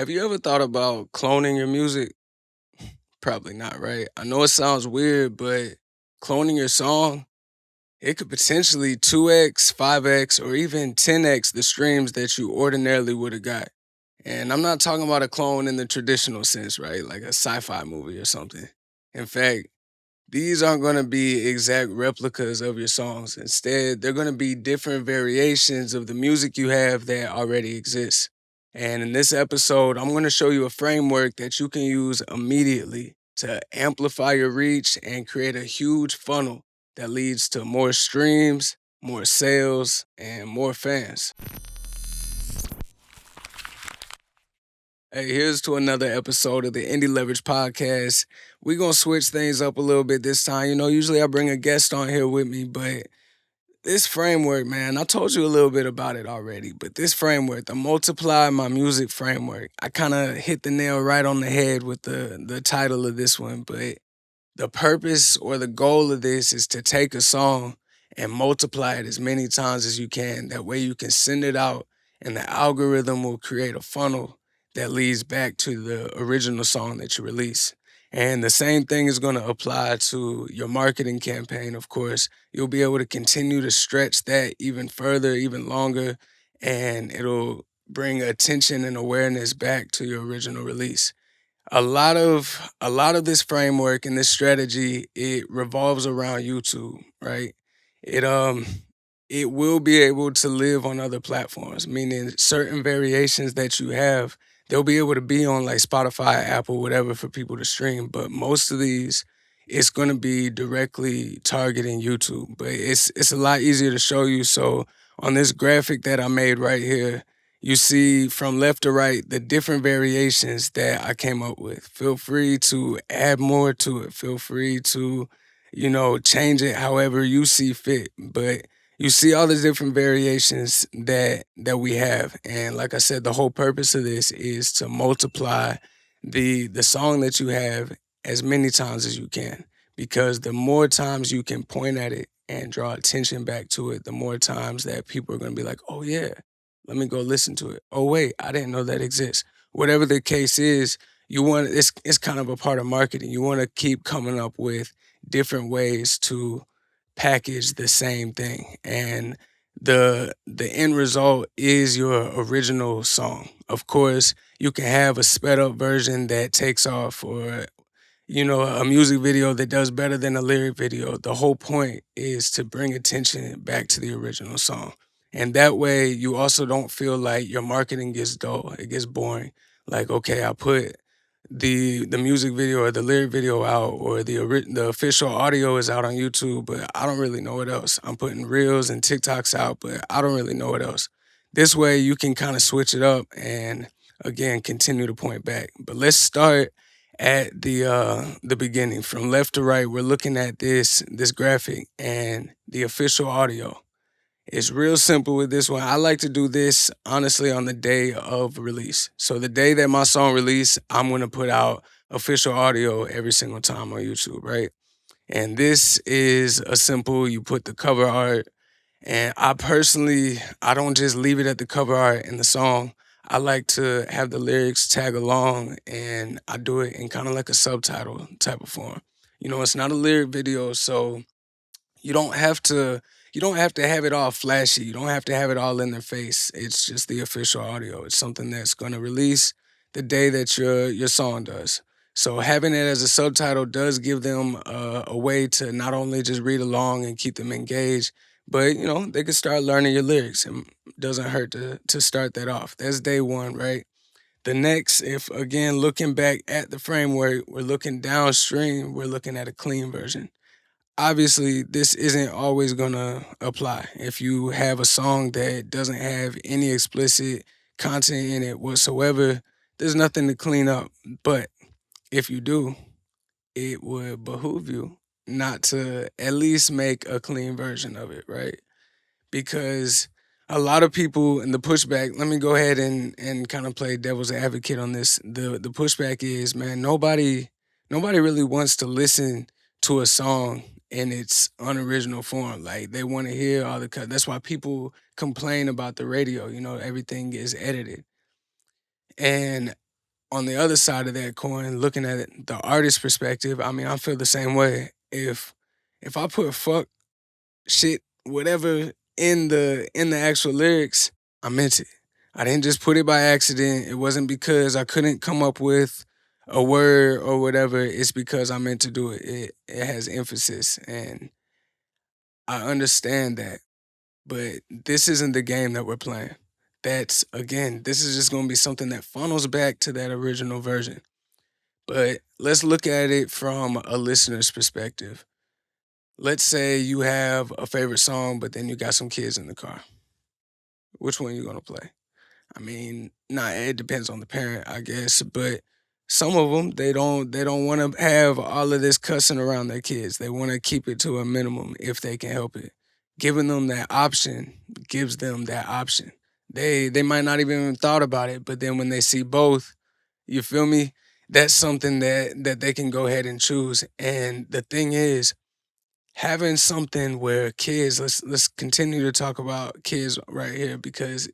Have you ever thought about cloning your music? Probably not, right? I know it sounds weird, but cloning your song, it could potentially 2x, 5x, or even 10x the streams that you ordinarily would have got. And I'm not talking about a clone in the traditional sense, right? Like a sci-fi movie or something. In fact, these aren't going to be exact replicas of your songs. Instead, they're going to be different variations of the music you have that already exists. And in this episode, I'm going to show you a framework that you can use immediately to amplify your reach and create a huge funnel that leads to more streams, more sales, and more fans. Hey, here's to another episode of the Indie Leverage podcast. We're going to switch things up a little bit this time. Usually I bring a guest on here with me, but this framework, man, I told you a little bit about it already, but this framework, the Multiply My Music framework, I kind of hit the nail right on the head with the title of this one, but the purpose or the goal of this is to take a song and multiply it as many times as you can. That way you can send it out and the algorithm will create a funnel that leads back to the original song that you release. And the same thing is going to apply to your marketing campaign, of course. You'll be able to continue to stretch that even further, even longer, and it'll bring attention and awareness back to your original release. A lot of this framework and this strategy, it revolves around YouTube, right? It um it will be able to live on other platforms, meaning certain variations that you have, they'll be able to be on like Spotify, Apple, whatever for people to stream. But most of these, it's gonna be directly targeting YouTube. But it's a lot easier to show you. So on this graphic that I made right here, you see from left to right the different variations that I came up with. Feel free to add more to it. Feel free to, change it however you see fit. But you see all the different variations that we have. And like I said, the whole purpose of this is to multiply the song that you have as many times as you can. Because the more times you can point at it and draw attention back to it, the more times that people are gonna be like, oh yeah, let me go listen to it. Oh wait, I didn't know that exists. Whatever the case is, it's kind of a part of marketing. You want to keep coming up with different ways to package the same thing. And the end result is your original song. Of course, you can have a sped up version that takes off, or a music video that does better than a lyric video. The whole point is to bring attention back to the original song. And that way you also don't feel like your marketing gets dull, it gets boring. Like, okay, I put the music video or the lyric video out, or the official audio is out on YouTube, but I don't really know what else. I'm putting reels and TikToks out, but I don't really know what else. This way you can kind of switch it up and again continue to point back. But let's start at the beginning. From left to right, we're looking at this graphic and the official audio. It's real simple with this one. I like to do this honestly on the day of release. So the day that my song release, I'm gonna put out official audio every single time on YouTube, right? And this is a simple, you put the cover art, and I don't just leave it at the cover art in the song. I like to have the lyrics tag along, and I do it in kind of like a subtitle type of form. It's not a lyric video, so you don't have to you don't have to have it all flashy. You don't have to have it all in their face. It's just the official audio. It's something that's going to release the day that your song does. So having it as a subtitle does give them a way to not only just read along and keep them engaged, but they can start learning your lyrics. And it doesn't hurt to start that off. That's day one, right? The next, if again looking back at the framework, we're looking downstream. We're looking at a clean version. Obviously this isn't always gonna apply. If you have a song that doesn't have any explicit content in it whatsoever, there's nothing to clean up. But if you do, it would behoove you not to at least make a clean version of it, right? Because a lot of people, and the pushback, let me go ahead and kind of play devil's advocate on this. The pushback is, man, nobody really wants to listen to a song in its unoriginal form. Like they want to hear all the cut. That's why people complain about the radio. Everything is edited. And on the other side of that coin, looking at it, the artist perspective, I mean, I feel the same way. If I put fuck shit, whatever in the actual lyrics, I meant it. I didn't just put it by accident. It wasn't because I couldn't come up with a word or whatever. It's because I meant to do it. It has emphasis, and I understand that. But this isn't the game that we're playing. That's again, this is just gonna be something that funnels back to that original version. But let's look at it from a listener's perspective. Let's say you have a favorite song, but then you got some kids in the car. Which one you gonna play? I mean, nah, it depends on the parent, I guess, but some of them they don't want to have all of this cussing around their kids. They want to keep it to a minimum if they can help it. Giving them that option gives them that option. They might not even thought about it, but then when they see both, you feel me? That's something that they can go ahead and choose. And the thing is, having something where kids, let's continue to talk about kids right here because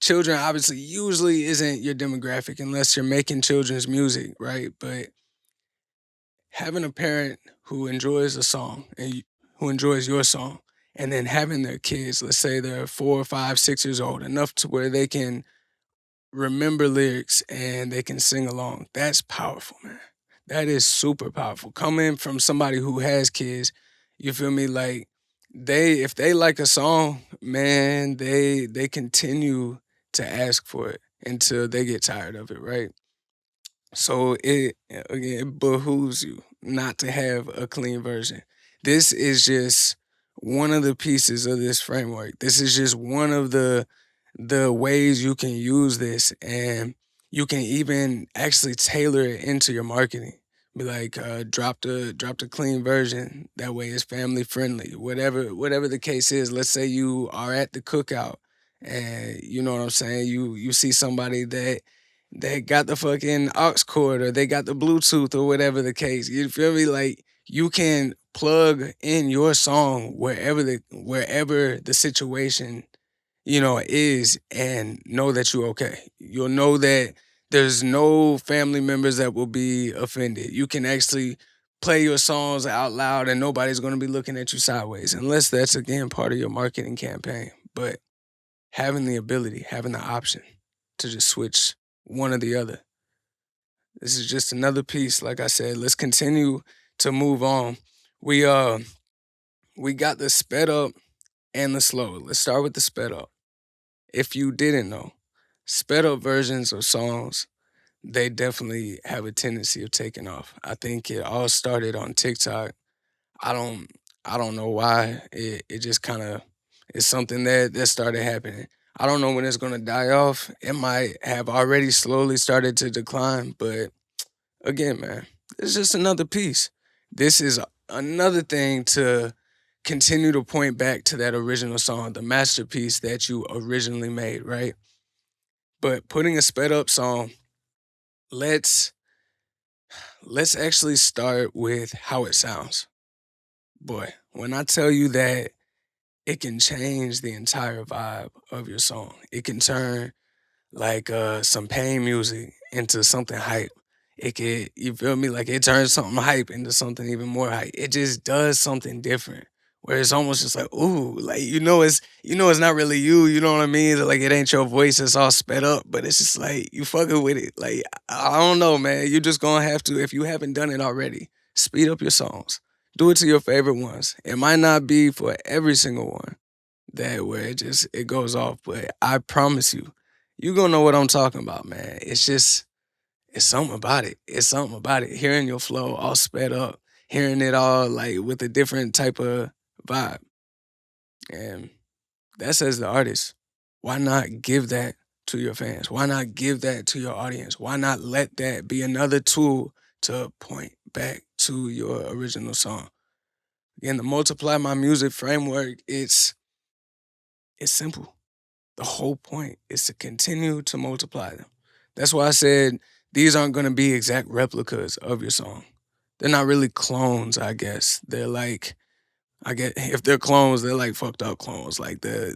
children obviously usually isn't your demographic unless you're making children's music, right? But having a parent who enjoys a song who enjoys your song, and then having their kids, let's say they're 4 or 5, 6 years old, enough to where they can remember lyrics and they can sing along. That's powerful, man. That is super powerful. Coming from somebody who has kids, you feel me? Like if they like a song, man, they continue to ask for it until they get tired of it, right? So again, it behooves you not to have a clean version. This is just one of the pieces of this framework. This is just one of the ways you can use this, and you can even actually tailor it into your marketing. Be like, drop the clean version. That way it's family friendly. Whatever the case is. Let's say you are at the cookout and you know what I'm saying, you see somebody that they got the fucking aux cord or they got the Bluetooth or whatever the case. You feel me? Like you can plug in your song wherever the situation, is, and know that you're okay. You'll know that there's no family members that will be offended. You can actually play your songs out loud and nobody's going to be looking at you sideways unless that's again part of your marketing campaign. But having the ability, having the option to just switch one or the other. This is just another piece. Like I said, let's continue to move on. We uh we got the sped up and the slow. Let's start with the sped up. If you didn't know, sped up versions of songs, they definitely have a tendency of taking off. I think it all started on TikTok. I don't I don't know why. It just kind of it's something that started happening. I don't know when it's gonna die off. It might have already slowly started to decline, but again, man, it's just another piece. This is another thing to continue to point back to that original song, the masterpiece that you originally made, right? But putting a sped up song, let's let's actually start with how it sounds. Boy, when I tell you that it can change the entire vibe of your song. It can turn like some pain music into something hype. It could, you feel me? Like it turns something hype into something even more hype. It just does something different. Where it's almost just like, ooh, like it's not really you, you know what I mean? Like it ain't your voice, it's all sped up, but it's just like you fucking with it. Like I don't know, man. You're just gonna have to, if you haven't done it already, speed up your songs. Do it to your favorite ones. It might not be for every single one that where it goes off, but I promise you, you gonna know what I'm talking about, man. It's something about it. It's something about it. Hearing your flow all sped up, hearing it all like with a different type of vibe. And that's as the artist. Why not give that to your fans? Why not give that to your audience? Why not let that be another tool to point back to your original song? Again, the multiply my music framework, it's simple. The whole point is to continue to multiply them. That's why I said these aren't going to be exact replicas of your song. They're not really clones, I guess. They're like I get if they're clones, they're like fucked up clones, like the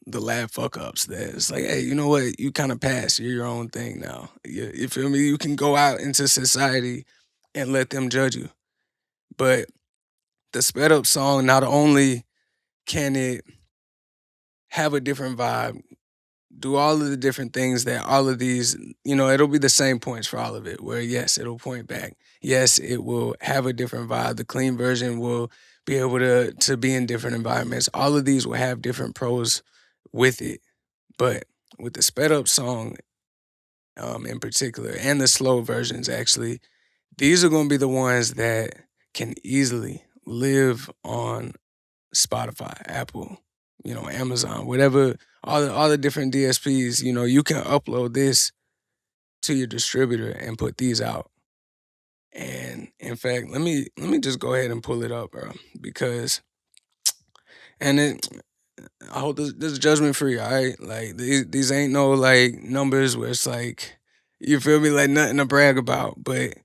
lab fuck ups. That it's like, hey, you know what? You kind of pass. You're your own thing now. You feel me? You can go out into society and let them judge you. But the sped up song, not only can it have a different vibe, do all of the different things that all of these, it'll be the same points for all of it. Where yes, it'll point back. Yes, it will have a different vibe. The clean version will be able to be in different environments. All of these will have different pros with it. But with the sped up song, in particular, and the slow versions actually, these are gonna be the ones that can easily live on Spotify, Apple, Amazon, whatever, all the different DSPs, you can upload this to your distributor and put these out. And in fact, let me just go ahead and pull it up, bro, because and it I hope this is judgment free, all right? Like these ain't no like numbers where it's like you feel me, like nothing to brag about, but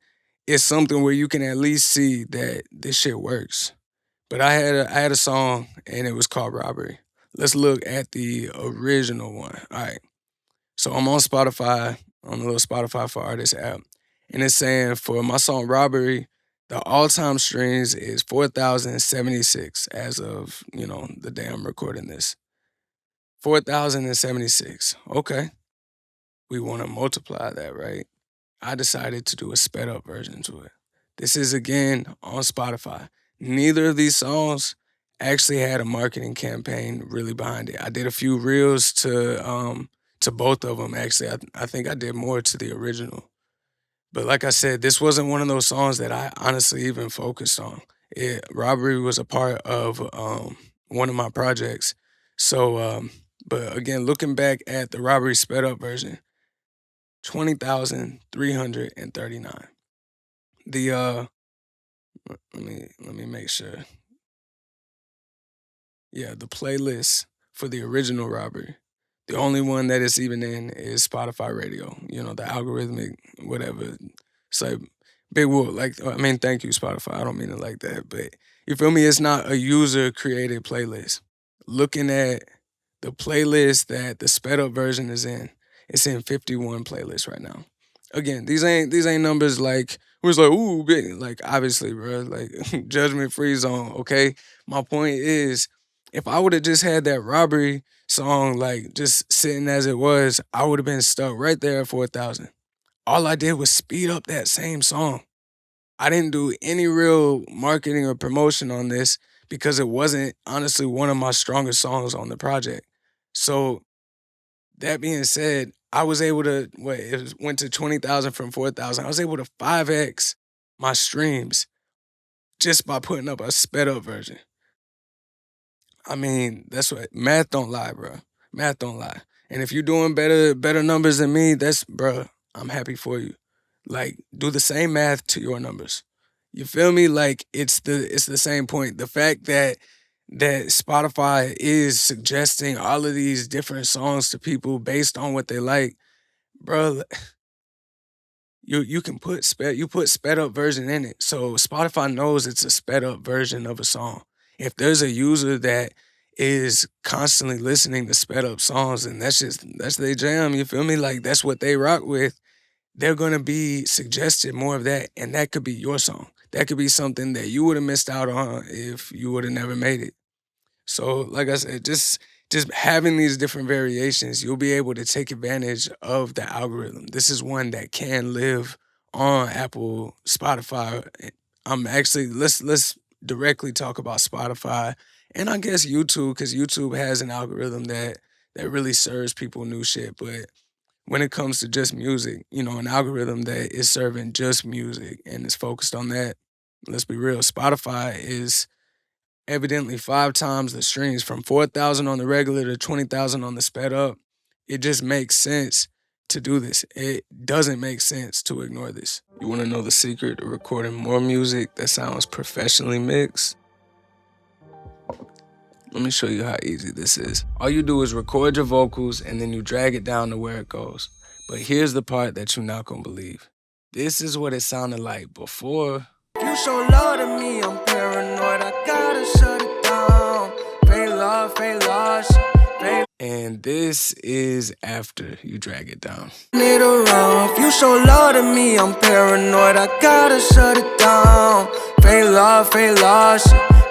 it's something where you can at least see that this shit works. But I had a song and it was called Robbery. Let's look at the original one. All right. So I'm on Spotify, on the little Spotify for Artists app. And it's saying for my song Robbery, the all-time streams is 4,076 as of, the day I'm recording this. 4,076. Okay. We want to multiply that, right? I decided to do a sped up version to it. This is again on Spotify. Neither of these songs actually had a marketing campaign really behind it. I did a few reels to both of them actually. I think I did more to the original. But like I said, this wasn't one of those songs that I honestly even focused on. Robbery was a part of one of my projects. So but again, looking back at the Robbery sped up version, 20,339. The let me make sure. Yeah, the playlist for the original Robbery. The only one that it's even in is Spotify Radio. The algorithmic whatever. It's like big whoop. Like I mean, thank you Spotify. I don't mean it like that, but you feel me? It's not a user created playlist. Looking at the playlist that the sped up version is in, it's in 51 playlists right now. Again, these ain't numbers like who's like ooh big, like obviously, bro, like judgment free zone. Okay, my point is, if I would have just had that Robbery song like just sitting as it was, I would have been stuck right there at 4,000. All I did was speed up that same song. I didn't do any real marketing or promotion on this because it wasn't honestly one of my strongest songs on the project. So that being said, I was able to went to 20,000 from 4,000. I was able to 5x my streams just by putting up a sped up version. I mean, that's what math don't lie, bro. Math don't lie. And if you're doing better numbers than me, that's bro, I'm happy for you. Like, do the same math to your numbers. You feel me? Like it's the same point. The fact that Spotify is suggesting all of these different songs to people based on what they like, bro. You can put sped up version in it. So Spotify knows it's a sped up version of a song. If there's a user that is constantly listening to sped up songs and that's their jam, you feel me? Like that's what they rock with, they're gonna be suggested more of that. And that could be your song. That could be something that you would have missed out on if you would have never made it. So, like I said, just having these different variations, you'll be able to take advantage of the algorithm. This is one that can live on Apple, Spotify. I'm actually let's directly talk about Spotify and I guess YouTube because YouTube has an algorithm that really serves people new shit. But when it comes to just music, an algorithm that is serving just music and is focused on that. Let's be real, Spotify is evidently 5 times the streams from 4,000 on the regular to 20,000 on the sped up. It just makes sense to do this. It doesn't make sense to ignore this. You want to know the secret to recording more music that sounds professionally mixed? Let me show you how easy this is. All you do is record your vocals and then you drag it down to where it goes. But here's the part that you're not gonna believe. This is what it sounded like before. You show love to me, I'm paranoid, I gotta show And this is after you drag it down. Need around. If you show love to me, I'm paranoid. I gotta shut it down. Fake love, shit.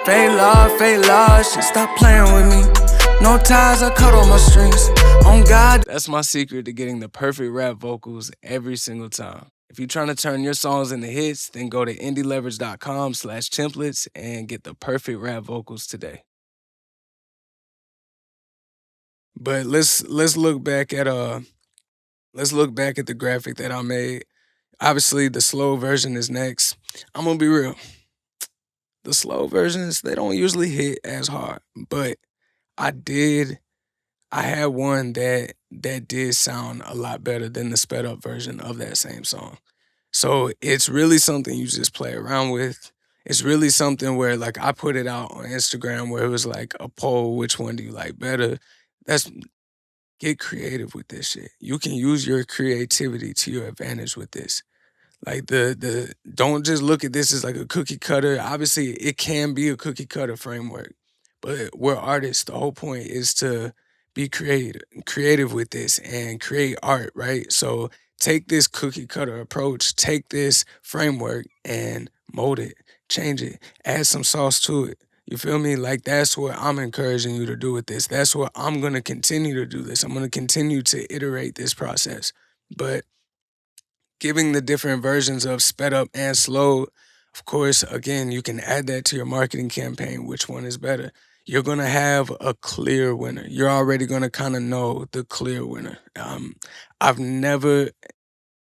Fake love, shit. Stop playing with me. No ties, I cut all my strings. On God. That's my secret to getting the perfect rap vocals every single time. If you're trying to turn your songs into hits, then go to indieleverage.com/templates and get the perfect rap vocals today. But let's look back at the graphic that I made. Obviously, the slow version is next. I'm gonna be real. The slow versions, they don't usually hit as hard, but I did I had one that did sound a lot better than the sped up version of that same song. So it's really something you just play around with. It's really something where like I put it out on Instagram where it was like a poll, which one do you like better? That's Get creative with this shit. You can use your creativity to your advantage with this. Like the don't just look at this as like a cookie cutter. Obviously, it can be a cookie cutter framework, but we're artists. The whole point is to be creative with this and create art, right? So take this cookie cutter approach, take this framework and mold it, change it, add some sauce to it. You feel me? Like that's what I'm encouraging you to do with this. That's what I'm gonna continue to do this. I'm gonna continue to iterate this process. But giving the different versions of sped up and slow, of course, again, you can add that to your marketing campaign. Which one is better? You're gonna have a clear winner. You're already gonna kind of know the clear winner. I've never.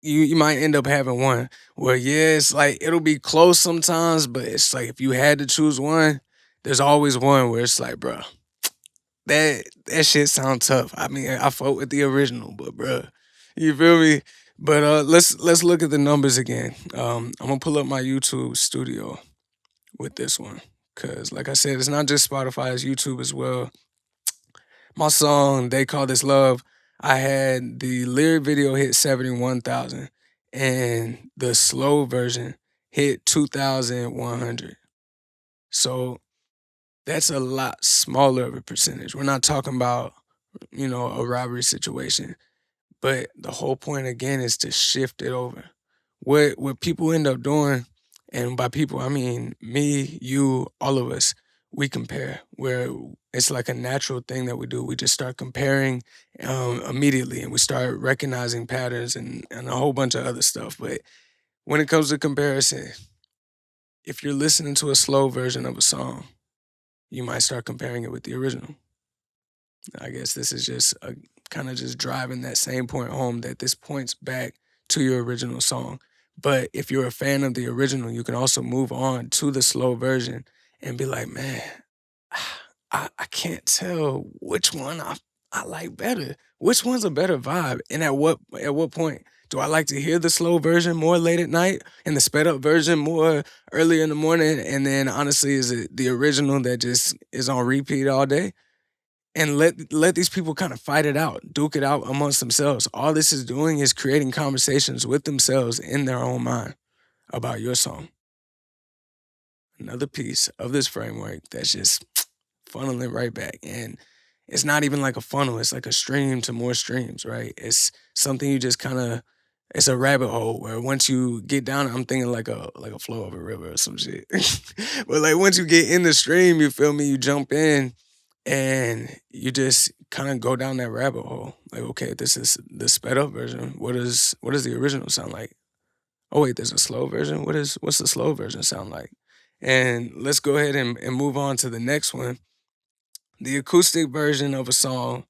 You might end up having one where yeah, it's like it'll be close sometimes, but it's like if you had to choose one, there's always one where it's like, bro, that shit sound tough. I mean, I fought with the original, but bruh, you feel me? But let's look at the numbers again. I'm gonna pull up my YouTube studio with this one, cause like I said, it's not just Spotify, it's YouTube as well. My song "They Call This Love," I had the lyric video hit 71,000, and the slow version hit 2,100. So that's a lot smaller of a percentage. We're not talking about a robbery situation. But the whole point again is to shift it over. What people end up doing, and by people I mean me, you, all of us, we compare. Where it's like a natural thing that we do. We just start comparing immediately, and we start recognizing patterns and a whole bunch of other stuff. But when it comes to comparison, if you're listening to a slow version of a song, you might start comparing it with the original. I guess this is just kind of just driving that same point home that this points back to your original song. But if you're a fan of the original, you can also move on to the slow version and be like, man, I can't tell which one I like better. Which one's a better vibe? And at what point? Do I like to hear the slow version more late at night and the sped up version more early in the morning? And then honestly, is it the original that just is on repeat all day? And let these people kind of fight it out, duke it out amongst themselves. All this is doing is creating conversations with themselves in their own mind about your song. Another piece of this framework that's just funneling right back. And it's not even like a funnel, it's like a stream to more streams, right? It's something you just kind of it's a rabbit hole where once you get down, I'm thinking like a flow of a river or some shit. But like once you get in the stream, you feel me, you jump in and you just kind of go down that rabbit hole. Like, okay, this is the sped up version. What does the original sound like? Oh wait, there's a slow version. What's the slow version sound like? And let's go ahead and move on to the next one. The acoustic version of a song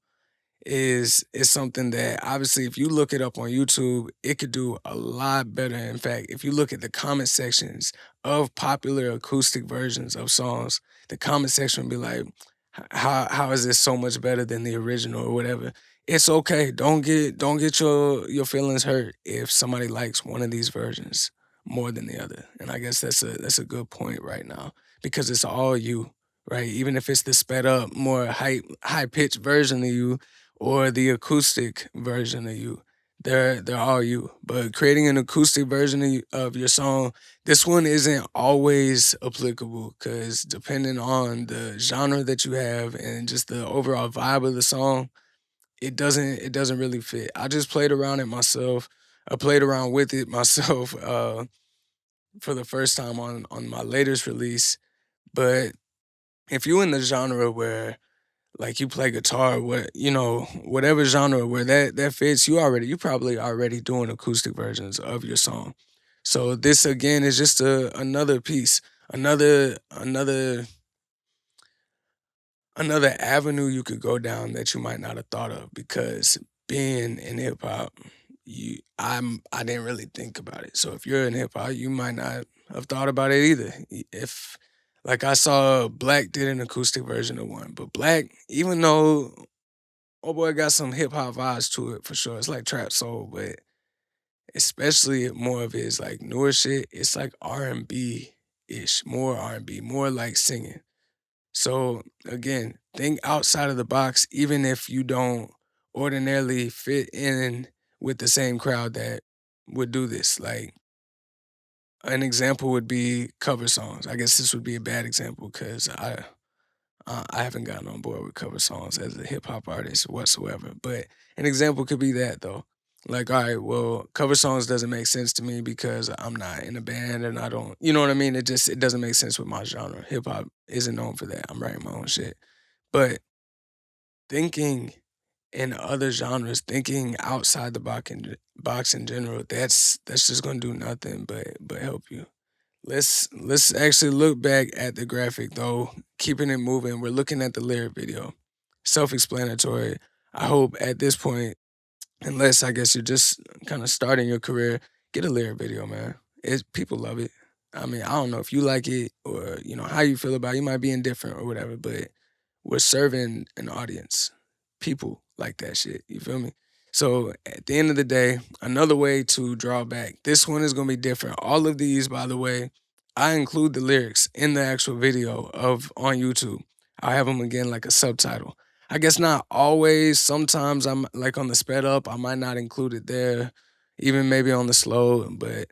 is something that obviously if you look it up on YouTube, it could do a lot better. In fact, if you look at the comment sections of popular acoustic versions of songs, the comment section will be like, how is this so much better than the original or whatever? It's okay. Don't get your feelings hurt if somebody likes one of these versions more than the other. And I guess that's a good point right now because it's all you, right? Even if it's the sped up, more high pitched version of you or the acoustic version of you, they're all you. But creating an acoustic version of your song, this one isn't always applicable because depending on the genre that you have and just the overall vibe of the song, it doesn't really fit. I just played around it myself. I played around with it myself for the first time on my latest release. But if you in the genre where like you play guitar, whatever genre where that fits, you probably already doing acoustic versions of your song. So this again is just another piece, another avenue you could go down that you might not have thought of because being in hip hop, I didn't really think about it. So if you're in hip hop, you might not have thought about it either. If like I saw Black did an acoustic version of one, but Black, even though oh boy got some hip hop vibes to it for sure. It's like trap soul, but especially more of his like newer shit, it's like R&B ish, more R&B, more like singing. So again, think outside of the box, even if you don't ordinarily fit in with the same crowd that would do this. Like an example would be cover songs. I guess this would be a bad example because I haven't gotten on board with cover songs as a hip hop artist whatsoever. But an example could be that though. Like, all right, well, cover songs doesn't make sense to me because I'm not in a band and I don't, you know what I mean? It doesn't make sense with my genre. Hip hop isn't known for that. I'm writing my own shit. But thinking in other genres, thinking outside the box in general, that's just gonna do nothing but help you. Let's actually look back at the graphic though, keeping it moving. We're looking at the lyric video. Self-explanatory. I hope at this point, unless I guess you're just kind of starting your career, get a lyric video, man. People love it. I mean, I don't know if you like it or how you feel about it. You might be indifferent or whatever, but we're serving an audience. People like that shit. You feel me? So at the end of the day, another way to draw back. This one is gonna be different. All of these, by the way, I include the lyrics in the actual video of on YouTube. I have them again like a subtitle. I guess not always. Sometimes I'm like on the sped up, I might not include it there, even maybe on the slow, but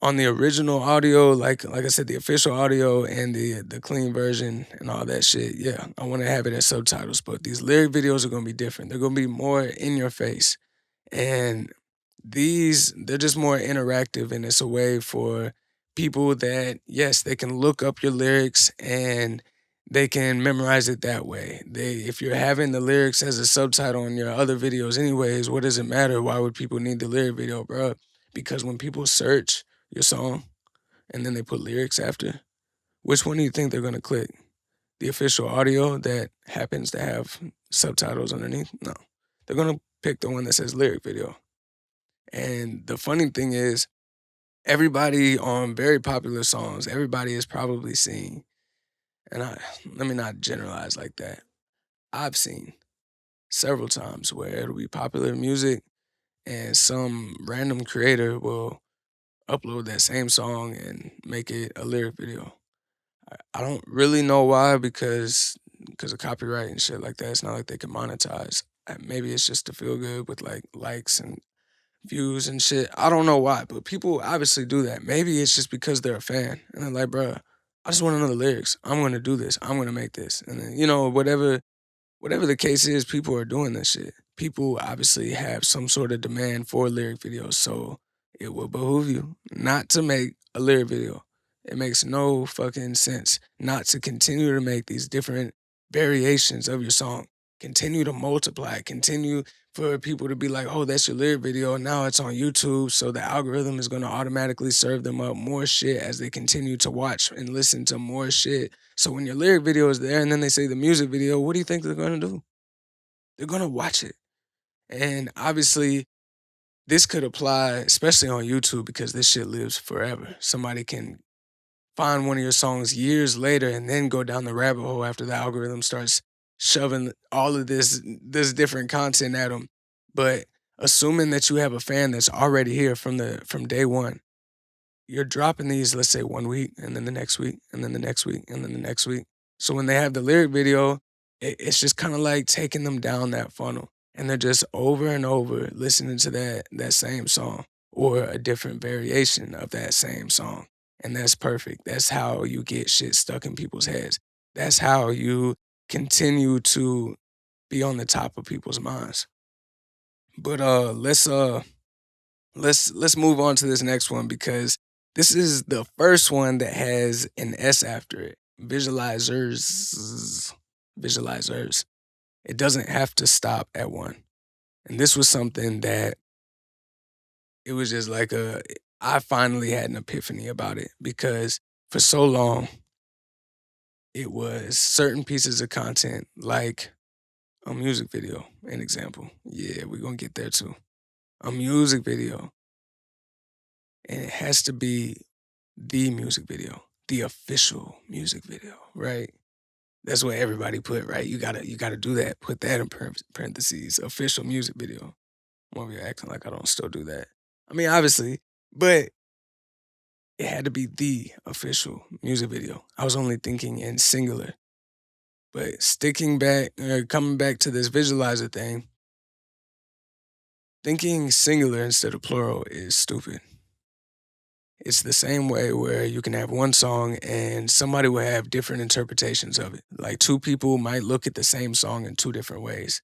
on the original audio, like I said, the official audio and the clean version and all that shit, yeah, I want to have it as subtitles. But these lyric videos are gonna be different. They're gonna be more in your face. And they're just more interactive and it's a way for people that, yes, they can look up your lyrics and they can memorize it that way. If you're having the lyrics as a subtitle in your other videos anyways, what does it matter? Why would people need the lyric video, bro? Because when people search your song and then they put lyrics after, which one do you think they're gonna click? The official audio that happens to have subtitles underneath? No. They're gonna pick the one that says lyric video. And the funny thing is, everybody on very popular songs, everybody has probably seen, and let me not generalize like that. I've seen several times where it'll be popular music and some random creator will upload that same song and make it a lyric video. I don't really know why because of copyright and shit like that. It's not like they can monetize. Maybe it's just to feel good with like likes and views and shit. I don't know why, but people obviously do that. Maybe it's just because they're a fan and they're like, bruh, I just want to know the lyrics. I'm gonna do this. I'm gonna make this. And then, whatever the case is, people are doing this shit. People obviously have some sort of demand for lyric videos, so it will behoove you not to make a lyric video. It makes no fucking sense not to continue to make these different variations of your song. Continue to multiply, continue for people to be like, oh, that's your lyric video. And now it's on YouTube. So the algorithm is going to automatically serve them up more shit as they continue to watch and listen to more shit. So when your lyric video is there and then they say the music video, what do you think they're going to do? They're going to watch it. And obviously, this could apply, especially on YouTube, because this shit lives forever. Somebody can find one of your songs years later and then go down the rabbit hole after the algorithm starts shoving all of this different content at them. But assuming that you have a fan that's already here from day one, you're dropping these, let's say 1 week, and then the next week, and then the next week, and then the next week. So when they have the lyric video, it's just kind of like taking them down that funnel. And they're just over and over listening to that same song or a different variation of that same song. And that's perfect. That's how you get shit stuck in people's heads. That's how you continue to be on the top of people's minds. But let's move on to this next one because this is the first one that has an S after it. Visualizers. Visualizers. It doesn't have to stop at one. And this was something that it was just like I finally had an epiphany about it because for so long it was certain pieces of content like a music video, an example. Yeah, we're gonna get there too. A music video. And it has to be the music video, the official music video, right? That's what everybody put, right? You gotta do that. Put that in parentheses, official music video. I'm over here acting like I don't still do that. I mean, obviously, but it had to be the official music video. I was only thinking in singular. But coming back to this visualizer thing, thinking singular instead of plural is stupid. It's the same way where you can have one song and somebody will have different interpretations of it. Like two people might look at the same song in two different ways.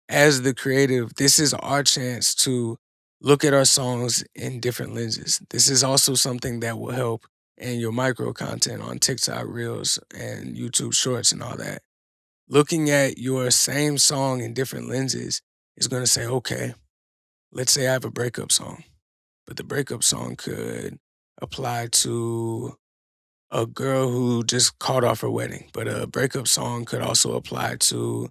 As the creative, this is our chance to look at our songs in different lenses. This is also something that will help in your micro content on TikTok Reels and YouTube Shorts and all that. Looking at your same song in different lenses is going to say, okay, let's say I have a breakup song, but the breakup song could apply to a girl who just called off her wedding, but a breakup song could also apply to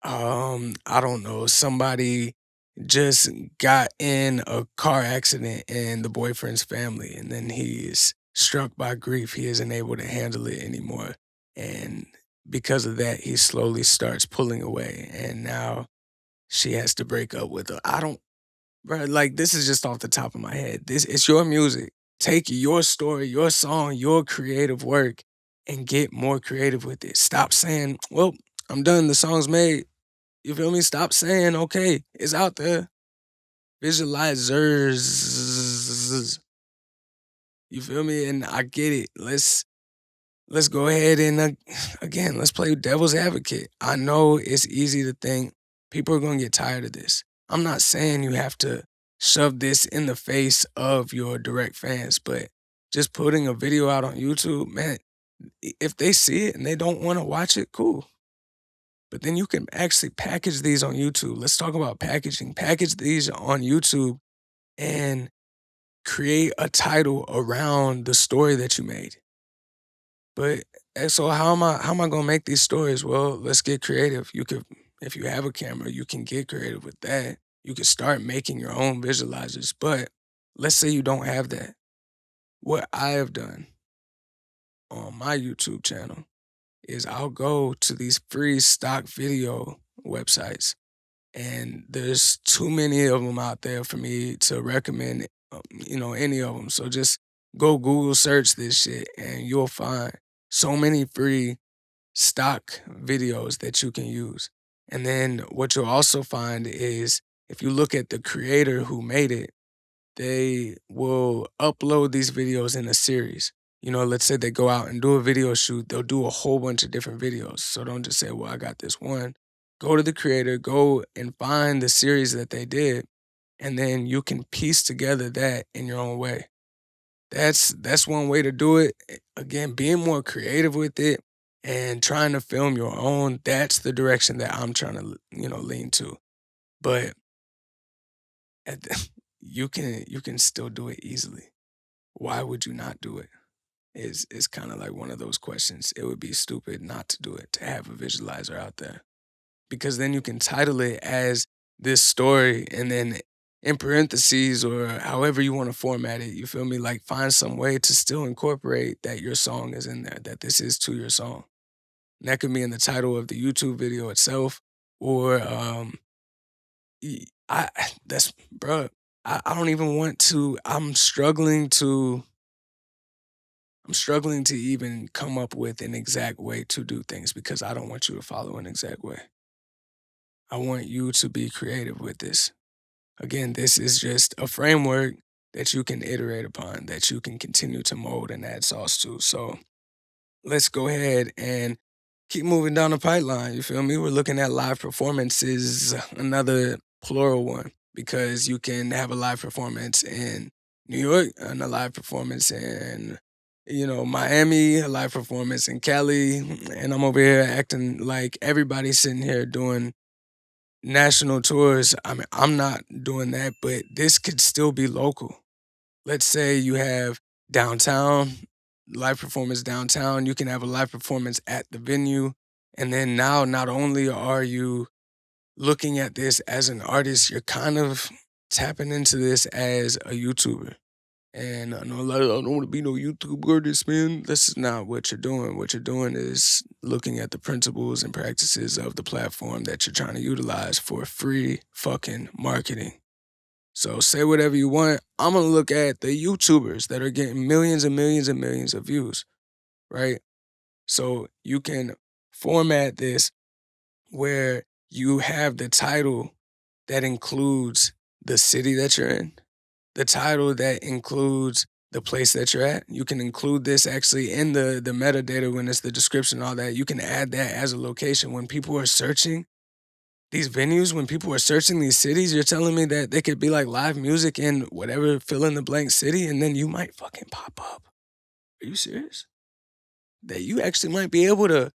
I don't know, somebody just got in a car accident and the boyfriend's family, and then he is struck by grief. He isn't able to handle it anymore. And because of that, he slowly starts pulling away. And now she has to break up with her. I don't, bro, like this is just off the top of my head. This it's your music. Take your story, your song, your creative work, and get more creative with it. Stop saying, well, I'm done. The song's made. You feel me? Stop saying, okay, it's out there. Visualizers. You feel me? And I get it. Let's go ahead and again, let's play devil's advocate. I know it's easy to think people are gonna get tired of this. I'm not saying you have to shove this in the face of your direct fans, but just putting a video out on YouTube, man, if they see it and they don't want to watch it, cool. But then you can actually package these on YouTube. Let's talk about packaging. Package these on YouTube and create a title around the story that you made. But so how am I gonna make these stories? Well, let's get creative. You could if you have a camera, you can get creative with that. You can start making your own visualizers. But let's say you don't have that. What I have done on my YouTube channel is I'll go to these free stock video websites, and there's too many of them out there for me to recommend, any of them. So just go Google search this shit, and you'll find so many free stock videos that you can use. And then what you'll also find is if you look at the creator who made it, they will upload these videos in a series. Let's say they go out and do a video shoot, they'll do a whole bunch of different videos. So don't just say, well, I got this one. Go to the creator, go and find the series that they did, and then you can piece together that in your own way. That's one way to do it. Again, being more creative with it and trying to film your own, that's the direction that I'm trying to, lean to. But you can still do it easily. Why would you not do it? Is kind of like one of those questions. It would be stupid not to do it, to have a visualizer out there. Because then you can title it as this story and then in parentheses or however you want to format it, you feel me? Like find some way to still incorporate that your song is in there, that this is to your song. And that could be in the title of the YouTube video itself, or I that's bro. I don't even want to. I'm struggling to even come up with an exact way to do things because I don't want you to follow an exact way. I want you to be creative with this. Again, this is just a framework that you can iterate upon, that you can continue to mold and add sauce to. So let's go ahead and keep moving down the pipeline, you feel me? We're looking at live performances, another plural one, because you can have a live performance in New York and a live performance in, Miami, a live performance in Cali, and I'm over here acting like everybody's sitting here doing national tours. I mean, I'm not doing that, but this could still be local. Let's say you have downtown, live performance downtown, you can have a live performance at the venue. And then now, not only are you looking at this as an artist, you're kind of tapping into this as a YouTuber. And I know a lot of, I don't want to be no YouTube artist, man. That's not what you're doing. What you're doing is looking at the principles and practices of the platform that you're trying to utilize for free fucking marketing. So say whatever you want. I'm gonna look at the YouTubers that are getting millions and millions and millions of views, right? So you can format this where you have the title that includes the city that you're in, the title that includes the place that you're at. You can include this actually in the metadata when it's the description, all that. You can add that as a location when people are searching these venues, when people are searching these cities. You're telling me that they could be like live music in whatever fill in the blank city, and then you might fucking pop up. Are you serious? That you actually might be able to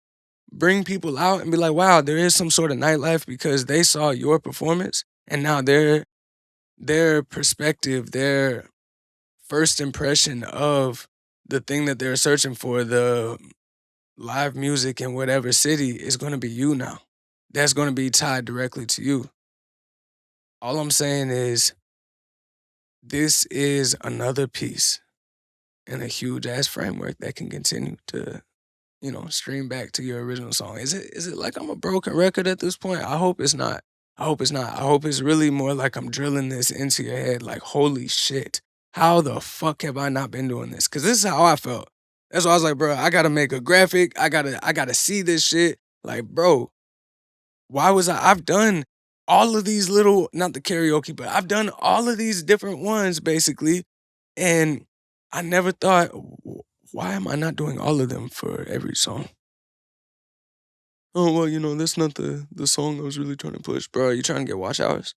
bring people out and be like, wow, there is some sort of nightlife because they saw your performance, and now their perspective, their first impression of the thing that they're searching for, the live music in whatever city, is going to be you now. That's going to be tied directly to you. All I'm saying is this is another piece in a huge ass framework that can continue to, stream back to your original song. Is it like I'm a broken record at this point? I hope it's not. I hope it's not. I hope it's really more like I'm drilling this into your head like, holy shit. How the fuck have I not been doing this? Cause this is how I felt. That's why I was like, bro, I gotta make a graphic. I gotta see this shit. Like, bro, why was I've done all of these little, not the karaoke, but I've done all of these different ones basically. And I never thought, why am I not doing all of them for every song? Oh, well, that's not the song I was really trying to push. Bro, are you trying to get watch hours?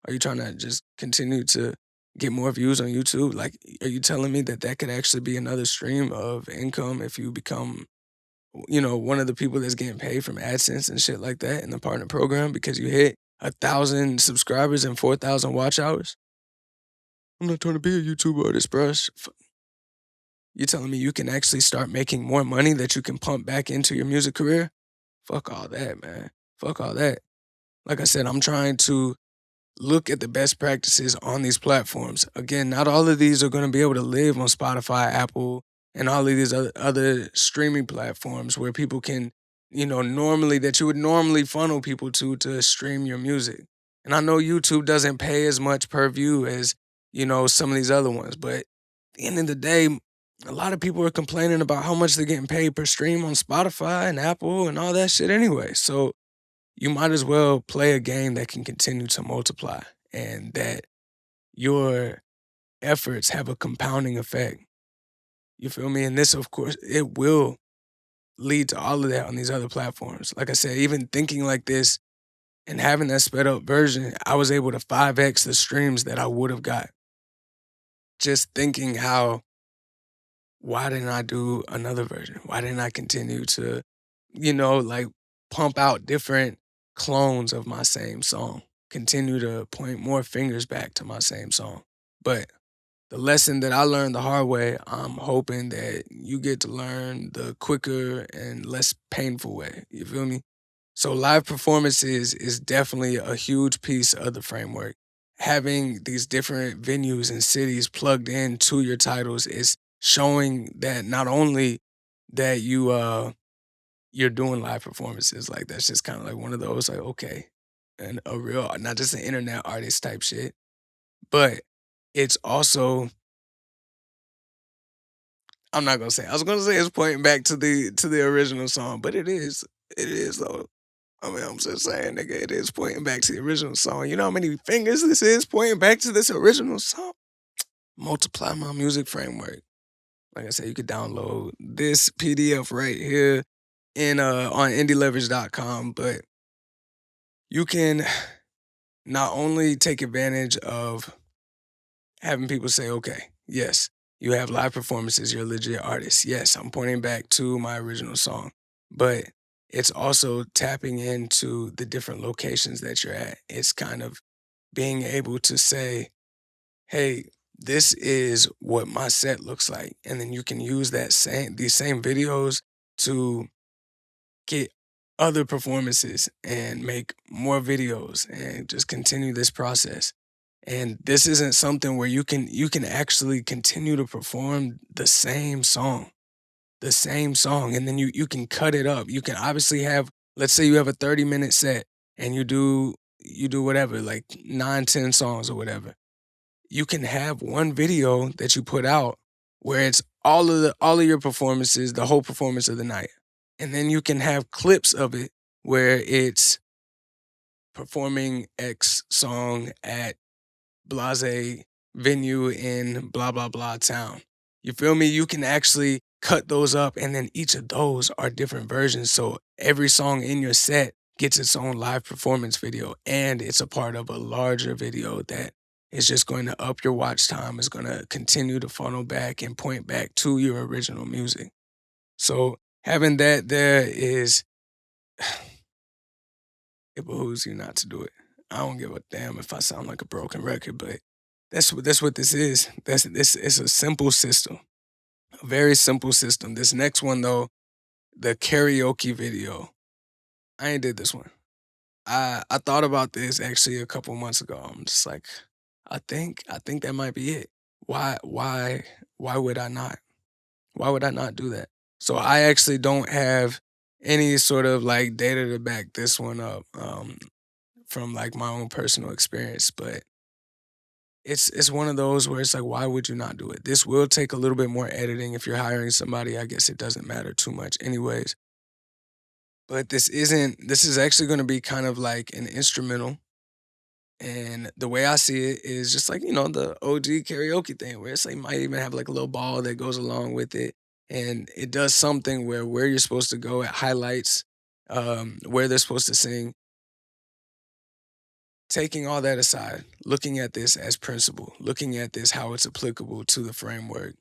Are you trying to just continue to get more views on YouTube? Like, are you telling me that that could actually be another stream of income if you become, one of the people that's getting paid from AdSense and shit like that in the partner program because you hit 1,000 subscribers and 4,000 watch hours? I'm not trying to be a YouTube artist, bro. You telling me you can actually start making more money that you can pump back into your music career? Fuck all that, man. Fuck all that. Like I said, I'm trying to look at the best practices on these platforms. Again, not all of these are going to be able to live on Spotify, Apple, and all of these other streaming platforms where people can, normally that you would normally funnel people to stream your music. And I know YouTube doesn't pay as much per view as, some of these other ones, but at the end of the day, a lot of people are complaining about how much they're getting paid per stream on Spotify and Apple and all that shit anyway. So you might as well play a game that can continue to multiply and that your efforts have a compounding effect. You feel me? And this, of course, it will lead to all of that on these other platforms. Like I said, even thinking like this and having that sped up version, I was able to 5x the streams that I would have got. Just thinking how, why didn't I do another version? Why didn't I continue to, like pump out different clones of my same song? Continue to point more fingers back to my same song. But the lesson that I learned the hard way, I'm hoping that you get to learn the quicker and less painful way. You feel me? So live performances is definitely a huge piece of the framework. Having these different venues and cities plugged into your titles is showing that not only that you're doing live performances, like that's just kind of like one of those like, okay, and a real, not just an internet artist type shit, but it's also, I'm not gonna say, I was gonna say it's pointing back to the original song, but it is though. I mean, I'm just saying, nigga, it is pointing back to the original song. You know how many fingers this is pointing back to this original song? Multiply my music framework. Like I said, you could download this PDF right here. in on indieleverage.com, but you can not only take advantage of having people say, okay, yes, you have live performances, you're a legit artist. Yes, I'm pointing back to my original song, but it's also tapping into the different locations that you're at. It's kind of being able to say, hey, this is what my set looks like. And then you can use these same videos to get other performances and make more videos and just continue this process. And this isn't something where you can actually continue to perform the same song, and then you can cut it up. You can obviously have, let's say you have a 30-minute set and you do whatever, like 9, 10 songs or whatever. You can have one video that you put out where it's all of your performances, the whole performance of the night. And then you can have clips of it where it's performing X song at blase venue in blah blah blah town. You feel me? You can actually cut those up, and then each of those are different versions. So every song in your set gets its own live performance video, and it's a part of a larger video that is just going to up your watch time, is going to continue to funnel back and point back to your original music. So having that there is it behooves you not to do it. I don't give a damn if I sound like a broken record, but that's what this is. This is a simple system, a very simple system. This next one though, the karaoke video, I ain't did this one. I thought about this actually a couple months ago. I'm just like, I think that might be it. Why would I not? Why would I not do that? So I actually don't have any sort of like data to back this one up from like my own personal experience, but it's one of those where it's like, why would you not do it? This will take a little bit more editing. If you're hiring somebody, I guess it doesn't matter too much anyways. But this is actually going to be kind of like an instrumental. And the way I see it is just like, the OG karaoke thing where it's like might even have like a little ball that goes along with it. And it does something where you're supposed to go, it highlights where they're supposed to sing. Taking all that aside, looking at this as principle, looking at this how it's applicable to the framework,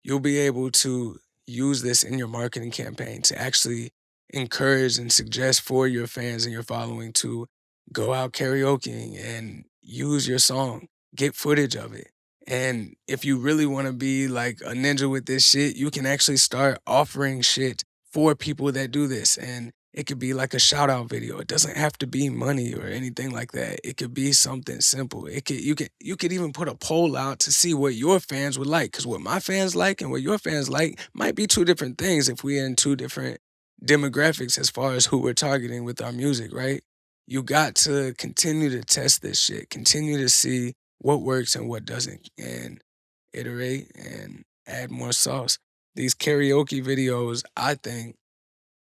you'll be able to use this in your marketing campaign to actually encourage and suggest for your fans and your following to go out karaokeing and use your song, get footage of it. And if you really want to be like a ninja with this shit, you can actually start offering shit for people that do this. And it could be like a shout out video. It doesn't have to be money or anything like that. It could be something simple. You could even put a poll out to see what your fans would like. Cause what my fans like and what your fans like might be two different things if we're in two different demographics as far as who we're targeting with our music, right? You got to continue to test this shit, continue to see what works and what doesn't, and iterate and add more sauce. These karaoke videos, I think,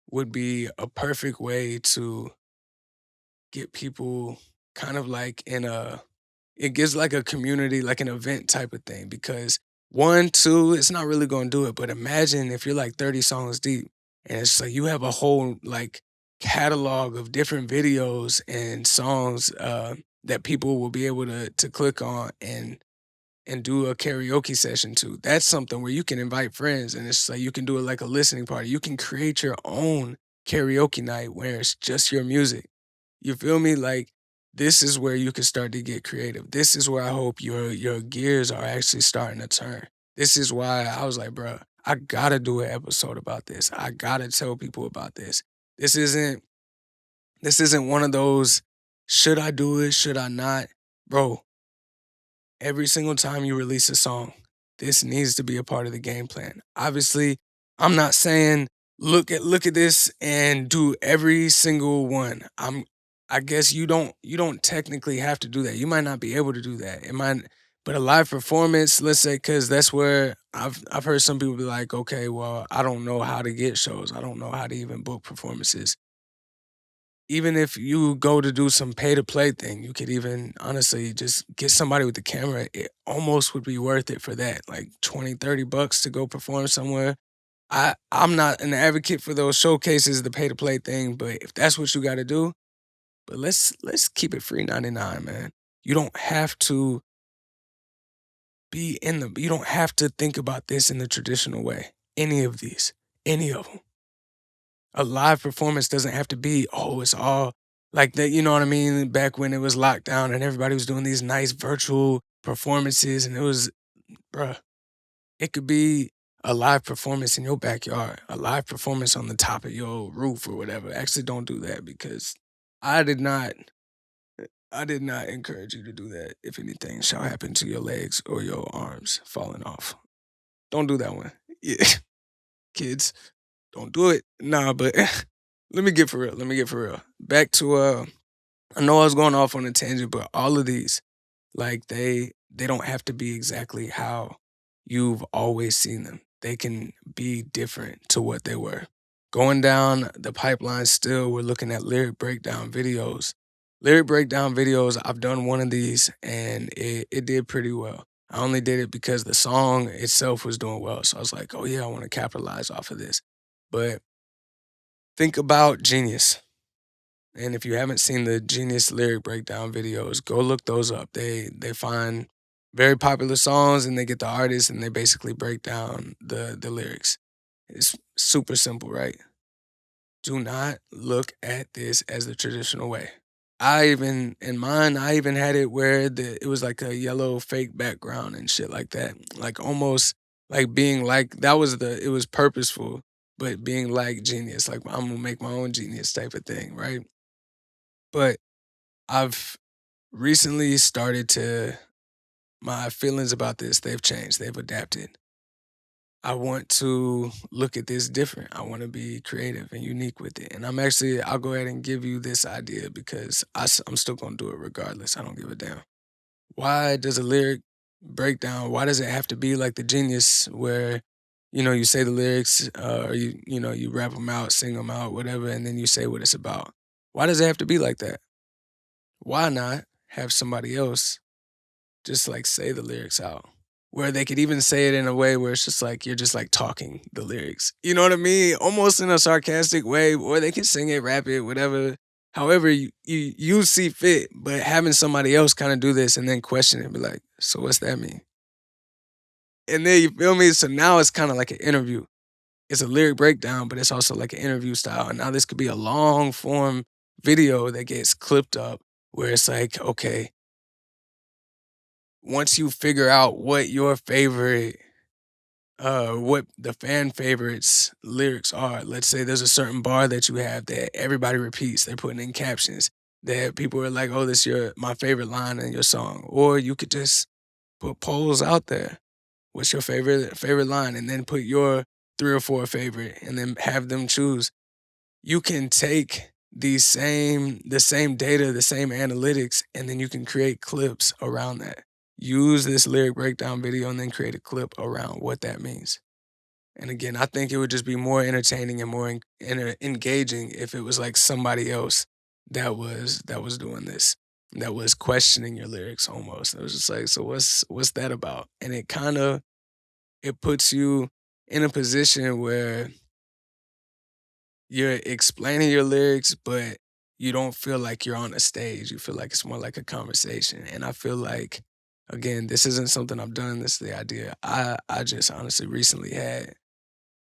would be a perfect way to get people kind of like it gives like a community, like an event type of thing. Because one, two, it's not really gonna do it. But imagine if you're like 30 songs deep and it's like you have a whole like catalog of different videos and songs that people will be able to click on and do a karaoke session to. That's something where you can invite friends and it's like you can do it like a listening party. You can create your own karaoke night where it's just your music. You feel me? Like this is where you can start to get creative. This is where I hope your gears are actually starting to turn. This is why I was like, bro, I gotta do an episode about this. I gotta tell people about this. This isn't this isn't one of those, should I do it? Should I not? Bro, every single time you release a song, this needs to be a part of the game plan. Obviously, I'm not saying look at this and do every single one. I guess you don't technically have to do that. You might not be able to do that. It might but a live performance, let's say, because that's where I've heard some people be like, okay, well, I don't know how to get shows. I don't know how to even book performances. Even if you go to do some pay to play thing, you could even honestly just get somebody with the camera. It almost would be worth it for that. Like 20, $30 to go perform somewhere. I'm not an advocate for those showcases, the pay to play thing, but if that's what you gotta do, but let's keep it free 99, man. You don't have to you don't have to think about this in the traditional way. Any of these, any of them. A live performance doesn't have to be, oh, it's all like that, you know what I mean? Back when it was locked down and everybody was doing these nice virtual performances and it was, bruh, it could be a live performance in your backyard, a live performance on the top of your roof or whatever. Actually, don't do that because I did not I did not encourage you to do that. If anything shall happen to your legs or your arms falling off. Don't do that one. Yeah. Kids, don't do it. Nah, but let me get for real. Let me get for real. Back to I know I was going off on a tangent, but all of these, like they don't have to be exactly how you've always seen them. They can be different to what they were. Going down the pipeline still, we're looking at lyric breakdown videos. Lyric breakdown videos, I've done one of these and it did pretty well. I only did it because the song itself was doing well. So I was like, oh yeah, I want to capitalize off of this. But think about Genius. And if you haven't seen the Genius lyric breakdown videos, go look those up. They find very popular songs and they get the artists and they basically break down the lyrics. It's super simple, right? Do not look at this as the traditional way. I even in mine, I even had it where it was like a yellow fake background and shit like that. Like almost like being like that was it was purposeful, but being like Genius, like I'm gonna make my own Genius type of thing, right? But I've recently started to my feelings about this, they've changed, they've adapted. I want to look at this different. I want to be creative and unique with it. And I'll go ahead and give you this idea because I'm still going to do it regardless. I don't give a damn. Why does a lyric breakdown, why does it have to be like the Genius where, you say the lyrics or you rap them out, sing them out, whatever, and then you say what it's about? Why does it have to be like that? Why not have somebody else just like say the lyrics out? Where they could even say it in a way where it's just like you're just like talking the lyrics. You know what I mean? Almost in a sarcastic way, or they can sing it, rap it, whatever. However you see fit, but having somebody else kind of do this and then question it and be like, so what's that mean? And then you feel me? So now it's kind of like an interview. It's a lyric breakdown, but it's also like an interview style. And now this could be a long form video that gets clipped up where it's like, okay, once you figure out what the fan favorites lyrics are, let's say there's a certain bar that you have that everybody repeats, they're putting in captions that people are like, oh, this your my favorite line in your song. Or you could just put polls out there. What's your favorite line? And then put your three or four favorite and then have them choose. You can take the same data, the same analytics, and then you can create clips around that. Use this lyric breakdown video and then create a clip around what that means. And again, I think it would just be more entertaining and more engaging if it was like somebody else that was doing this, that was questioning your lyrics almost. It was just like, so what's that about? And it puts you in a position where you're explaining your lyrics, but you don't feel like you're on a stage. You feel like it's more like a conversation. And I feel like, again, this isn't something I've done. This is the idea I just honestly recently had.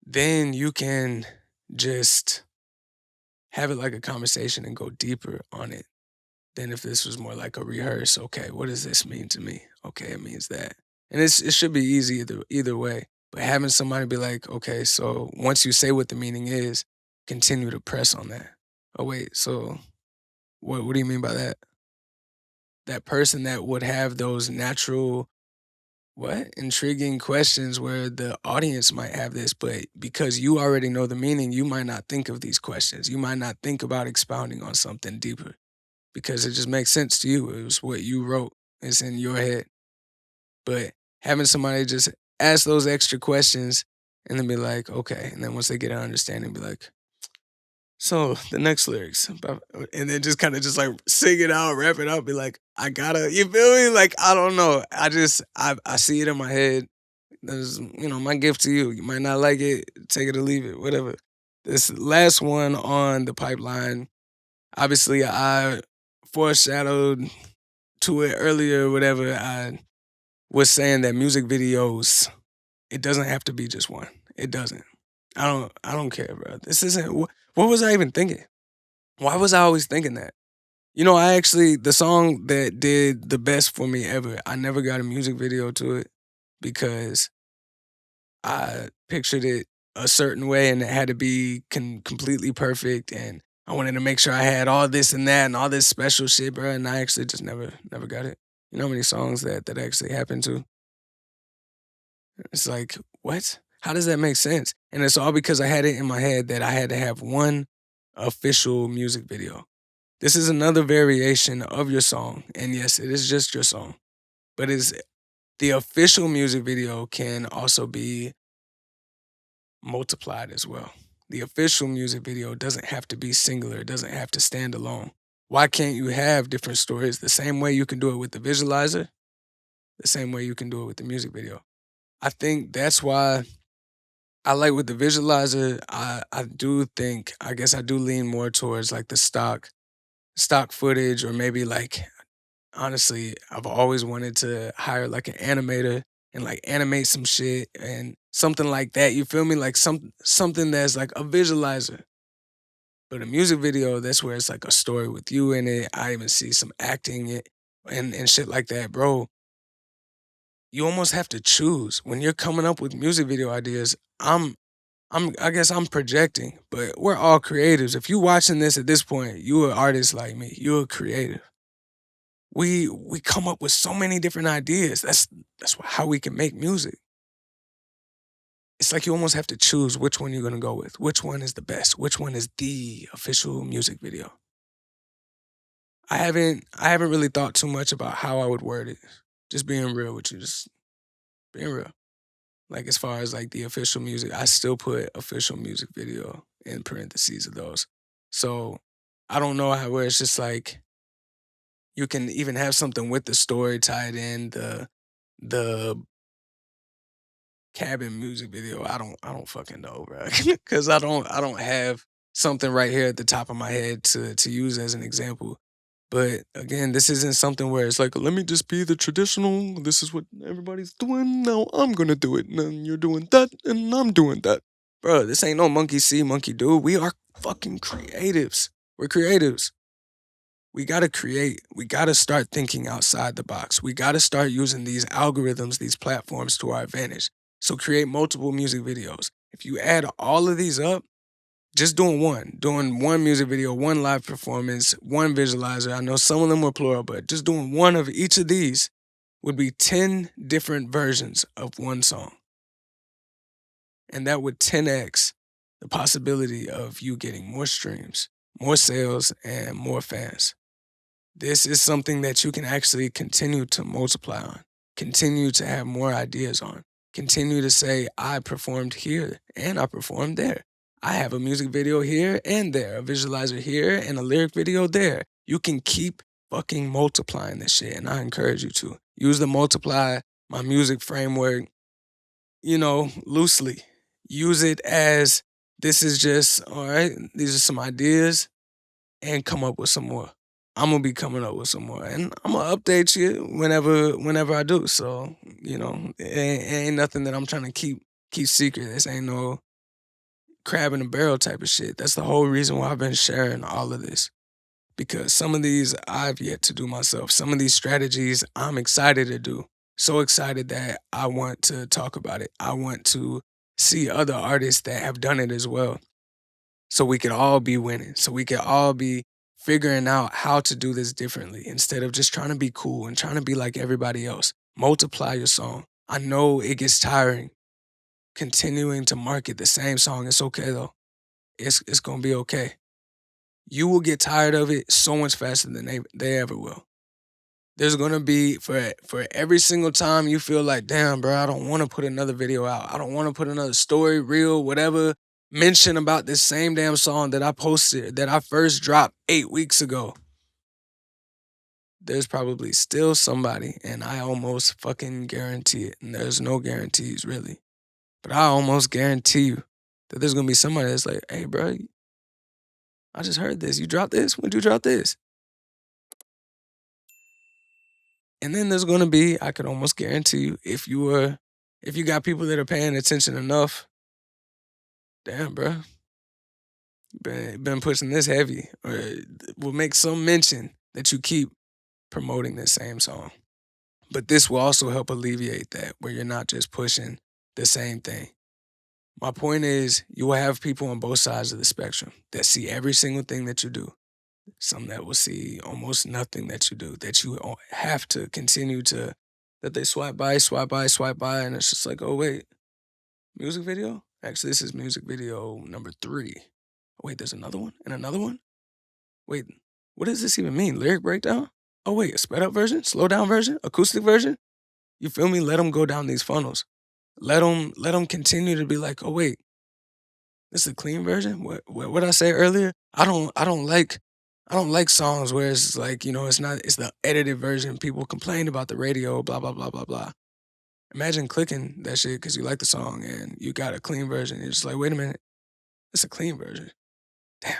Then you can just have it like a conversation and go deeper on it than if this was more like a rehearse. Okay, what does this mean to me? Okay, it means that. And it should be easy either way. But having somebody be like, okay, so once you say what the meaning is, continue to press on that. Oh wait, so what do you mean by that? That person that would have those natural what? Intriguing questions where the audience might have this, but because you already know the meaning, you might not think of these questions. You might not think about expounding on something deeper because it just makes sense to you. It was what you wrote. It's in your head. But having somebody just ask those extra questions and then be like, okay. And then once they get an understanding, be like, so the next lyrics, and then just kind of just like sing it out, rap it out, be like, I gotta, you feel me? Like, I don't know. I see it in my head. That's, my gift to you. You might not like it, take it or leave it, whatever. This last one on the pipeline, obviously, I foreshadowed to it earlier, whatever. I was saying that music videos, it doesn't have to be just one. It doesn't. I don't care, bro. This isn't what was I even thinking? Why was I always thinking that? I actually the song that did the best for me ever, I never got a music video to it because I pictured it a certain way and it had to be completely perfect and I wanted to make sure I had all this and that and all this special shit, bro. And I actually just never got it. You know how many songs that actually happened to? It's like, what? How does that make sense? And it's all because I had it in my head that I had to have one official music video. This is another variation of your song. And yes, it is just your song. But it's the official music video can also be multiplied as well. The official music video doesn't have to be singular, it doesn't have to stand alone. Why can't you have different stories the same way you can do it with the visualizer, the same way you can do it with the music video? I think that's why I like with the visualizer, I do think I guess I do lean more towards like the stock footage or maybe like honestly, I've always wanted to hire like an animator and like animate some shit and something like that. You feel me? Like something that's like a visualizer. But a music video, that's where it's like a story with you in it. I even see some acting it and shit like that, bro. You almost have to choose when you're coming up with music video ideas. I guess I'm projecting, but we're all creatives. If you watching this at this point, you an artist like me. You're a creative. We come up with so many different ideas. That's how we can make music. It's like you almost have to choose which one you're gonna go with. Which one is the best? Which one is the official music video? I haven't really thought too much about how I would word it. Just being real with you, just being real. Like as far as like the official music, I still put official music video in parentheses of those. So I don't know how where it's just like you can even have something with the story tied in, the cabin music video. I don't fucking know, bro. Cause I don't have something right here at the top of my head to use as an example. But again, this isn't something where it's like, let me just be the traditional. This is what everybody's doing. Now I'm gonna do it. And then you're doing that, and I'm doing that. Bro, this ain't no monkey see, monkey do. We are fucking creatives. We're creatives. We gotta create. We gotta start thinking outside the box. We gotta start using these algorithms, these platforms to our advantage. So create multiple music videos. If you add all of these up, just doing one music video, one live performance, one visualizer. I know some of them were plural, but just doing one of each of these would be 10 different versions of one song. And that would 10x the possibility of you getting more streams, more sales, and more fans. This is something that you can actually continue to multiply on, continue to have more ideas on, continue to say, I performed here and I performed there. I have a music video here and there, a visualizer here and a lyric video there. You can keep fucking multiplying this shit, and I encourage you to. Use the multiply my music framework, loosely. Use it as this is just, all right, these are some ideas and come up with some more. I'm gonna be coming up with some more, and I'm gonna update you whenever I do. So it ain't nothing that I'm trying to keep secret. This ain't no crab in a barrel type of shit. That's the whole reason why I've been sharing all of this because some of these I've yet to do myself. Some of these strategies I'm excited to do. So excited that I want to talk about it. I want to see other artists that have done it as well so we could all be winning, so we could all be figuring out how to do this differently instead of just trying to be cool and trying to be like everybody else. Multiply your song. I know it gets tiring continuing to market the same song. It's okay though. It's gonna be okay. You will get tired of it so much faster than they ever will. There's gonna be for every single time you feel like, damn, bro, I don't want to put another video out. I don't want to put another story, reel, whatever, mention about this same damn song that I posted that I first dropped 8 weeks ago. there's probably still somebody, and I almost fucking guarantee it, and there's no guarantees really, but I almost guarantee you that there's gonna be somebody that's like, "Hey, bro, I just heard this. You dropped this? When'd you drop this?" And then there's gonna be, I could almost guarantee you, if you got people that are paying attention enough, damn, bro, been pushing this heavy, or will make some mention that you keep promoting this same song. But this will also help alleviate that, where you're not just pushing the same thing. My point is, you will have people on both sides of the spectrum that see every single thing that you do. Some that will see almost nothing that you do, that you have to continue to, that they swipe by, swipe by, swipe by, and it's just like, oh, wait, music video? Actually, this is music video number 3. Wait, there's another one and another one? Wait, what does this even mean? Lyric breakdown? Oh, wait, a sped up version? Slow down version? Acoustic version? You feel me? Let them go down these funnels. Let them continue to be like, oh, wait, this is a clean version? What I say earlier? I don't like songs where it's like, it's the edited version. People complain about the radio, blah, blah, blah, blah, blah. Imagine clicking that shit because you like the song and you got a clean version. You're just like, wait a minute, it's a clean version. Damn.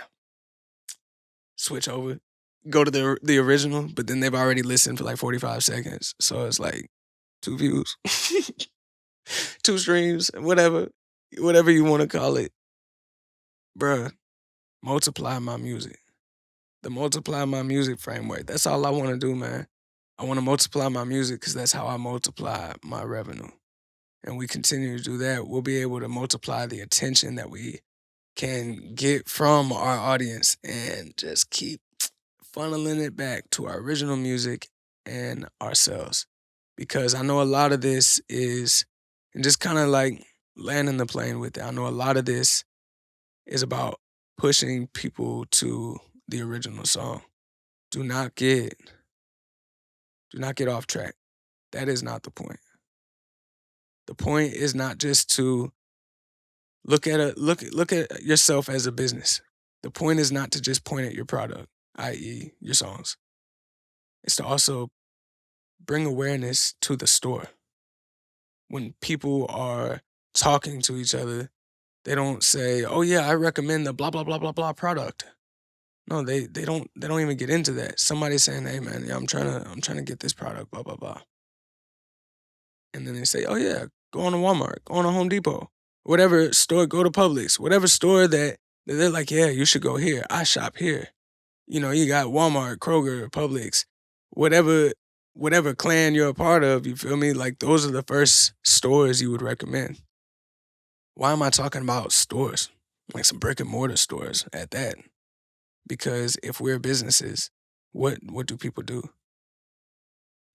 Switch over, go to the original, but then they've already listened for like 45 seconds. So it's like 2 views, 2 streams, whatever you want to call it. Bruh, multiply my music. The multiply my music framework. That's all I want to do, man. I want to multiply my music because that's how I multiply my revenue. And we continue to do that, we'll be able to multiply the attention that we can get from our audience and just keep funneling it back to our original music and ourselves. Because I know a lot of this is, and just kind of like landing the plane with it, I know a lot of this is about pushing people to the original song. Do not get off track. That is not the point. The point is not just to look at yourself as a business. The point is not to just point at your product, i.e., your songs. It's to also bring awareness to the store. When people are talking to each other, they don't say, "Oh yeah, I recommend the blah blah blah blah blah product." No, they don't even get into that. Somebody's saying, "Hey man, yeah, I'm trying to get this product, blah blah blah." And then they say, "Oh yeah, go on to Walmart, go on to Home Depot, whatever store, go to Publix, whatever store that they're like, yeah, you should go here. I shop here." You got Walmart, Kroger, Publix, whatever clan you're a part of, you feel me? Like those are the first stores you would recommend. Why am I talking about stores? Like some brick and mortar stores at that. Because if we're businesses, what do people do?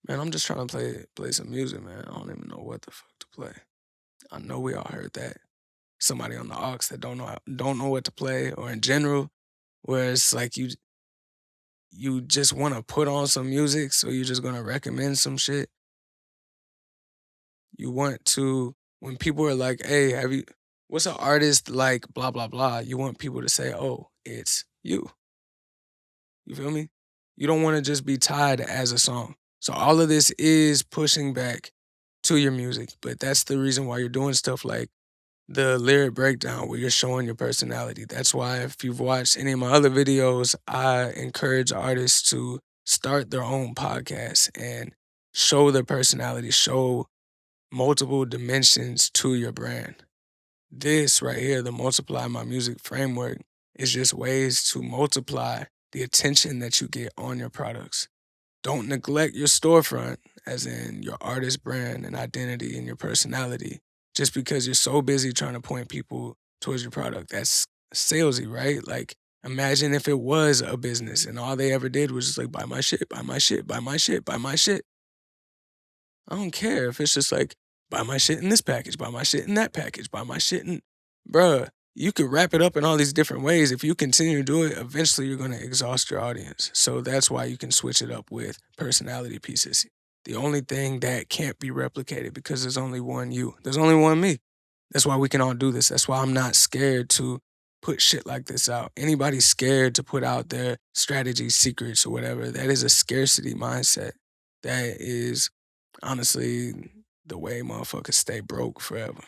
Man, I'm just trying to play some music, man. I don't even know what the fuck to play. I know we all heard that. Somebody on the aux that don't know what to play, or in general, where it's like you just want to put on some music, so you're just gonna recommend some shit. You want to, when people are like, "Hey, what's an artist like?" Blah blah blah. You want people to say, "Oh, it's you." You feel me? You don't want to just be tied as a song. So all of this is pushing back to your music, but that's the reason why you're doing stuff like the lyric breakdown where you're showing your personality. That's why if you've watched any of my other videos, I encourage artists to start their own podcast and show their personality, show multiple dimensions to your brand. This right here, the multiply my music framework, is just ways to multiply the attention that you get on your products. Don't neglect your storefront, as in your artist brand and identity and your personality, just because you're so busy trying to point people towards your product. That's salesy, right? Like, imagine if it was a business and all they ever did was just like, buy my shit, buy my shit, buy my shit, buy my shit. I don't care if it's just like, buy my shit in this package, buy my shit in that package, buy my shit in. Bruh, you could wrap it up in all these different ways. If you continue to do it, eventually you're going to exhaust your audience. So that's why you can switch it up with personality pieces. The only thing that can't be replicated, because there's only one you, there's only one me. That's why we can all do this. That's why I'm not scared to put shit like this out. Anybody scared to put out their strategy secrets or whatever, that is a scarcity mindset. That is honestly the way motherfuckers stay broke forever.